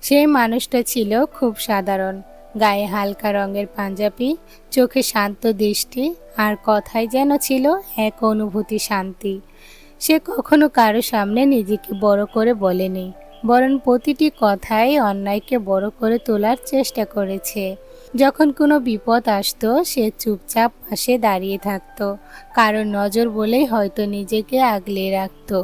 সেই মানুষটা ছিল খুব সাধারণ, গায়ে হালকা রঙের পাঞ্জাবি, চোখে শান্ত দৃষ্টি, আর কথায় যেন ছিল এক অনুভূতি শান্তি। সে কখনো কারো সামনে নিজেকে বড় করে বলেনি, বরং প্রতিটি কথায় অন্যায়কে বড় করে তোলার চেষ্টা করেছে। যখন কোনো বিপদ আসতো সে চুপচাপ পাশে দাঁড়িয়ে থাকতো, কারণ নজর বলেই হয়তো নিজেকে আগলে রাখতো।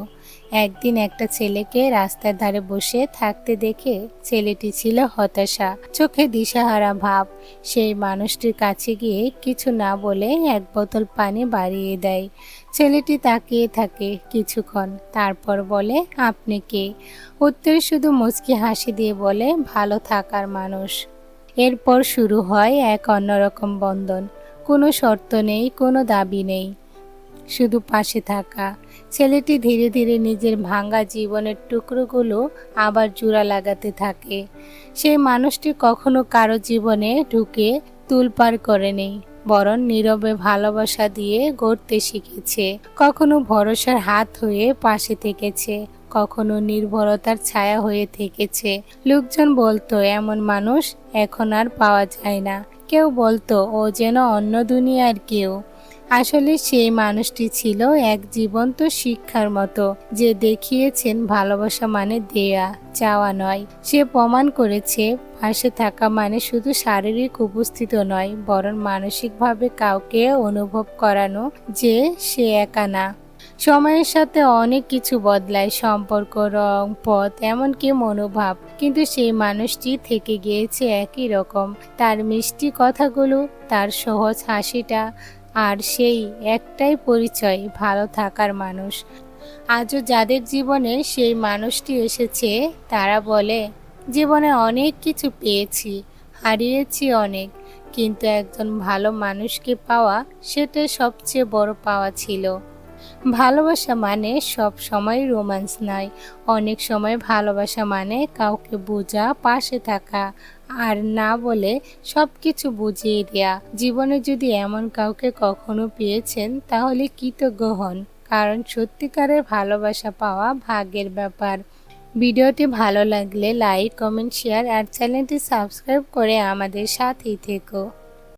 একদিন একটা ছেলেকে রাস্তার ধারে বসে থাকতে দেখে ছেলেটি ছিল হতাশা, চোখে দিশাহারা ভাব। সেই মানুষটির কাছে গিয়ে কিছু না বলে এক বোতল পানি বাড়িয়ে দেয়। ছেলেটি তাকিয়ে থাকে কিছুক্ষণ, তারপর বলে, আপনি কে? উত্তরে শুধু মুচকি হাসি দিয়ে বলে, ভালো থাকার মানুষ। এরপর শুরু হয় এক অন্যরকম বন্ধন। কোনো শর্ত নেই, কোনো দাবি নেই, শুধু পাশে থাকা। ছেলেটি ধীরে ধীরে নিজের ভাঙা জীবনের টুকরোগুলো আবার জোড়া লাগাতে থাকে। সেই মানুষটি কখনো কারো জীবনে ঢুকে তুলপার করেনি, বরং নীরবে ভালোবাসা দিয়ে গড়তে শিখেছে। কখনো ভরসার হাত হয়ে পাশে থেকেছে, কখনো নির্ভরতার ছায়া হয়ে থেকেছে। লোকজন বলতো এমন মানুষ এখন আর পাওয়া যায় না, কেউ বলতো ও যেন অন্য দুনিয়ার কেউ। আসলে সেই মানুষটি ছিল এক জীবন্ত শিক্ষার মতো, যে দেখিয়েছেন ভালোবাসা মানে দেয়া, চাওয়া নয়। সে প্রমাণ করেছে পাশে থাকা মানে শুধু শারীরিক উপস্থিত নয়, বরং মানসিকভাবে কাউকে অনুভব করানো যে সে একা না। সময়ের সাথে অনেক কিছু বদলায়, সম্পর্ক, রং, পথ, এমনকি মনোভাব, কিন্তু সেই মানুষটি থেকে গিয়েছে একই রকম। তার মিষ্টি কথাগুলো, তার সহজ হাসিটা, আর সেই একটাই পরিচয়, ভালো থাকার মানুষ। আজও যাদের জীবনে সেই মানুষটি এসেছে তারা বলে, জীবনে অনেক কিছু পেয়েছি, হারিয়েছি অনেক, কিন্তু একজন ভালো মানুষকে পাওয়া সেটা সবচেয়ে বড় পাওয়া ছিল। ভালোবাসা মানে সব সময় রোম্যান্স নয়, অনেক সময় ভালোবাসা মানে কাউকে বোঝা, পাশে থাকা, আর না বলে সব কিছু বুঝিয়ে দেয়া। জীবনে যদি এমন কাউকে কখনো পেয়েছেন তাহলে কৃতজ্ঞ হন, কারণ সত্যিকারের ভালোবাসা পাওয়া ভাগ্যের ব্যাপার। ভিডিওটি ভালো লাগলে লাইক, কমেন্ট, শেয়ার আর চ্যানেলটি সাবস্ক্রাইব করে আমাদের সাথেই থেকো।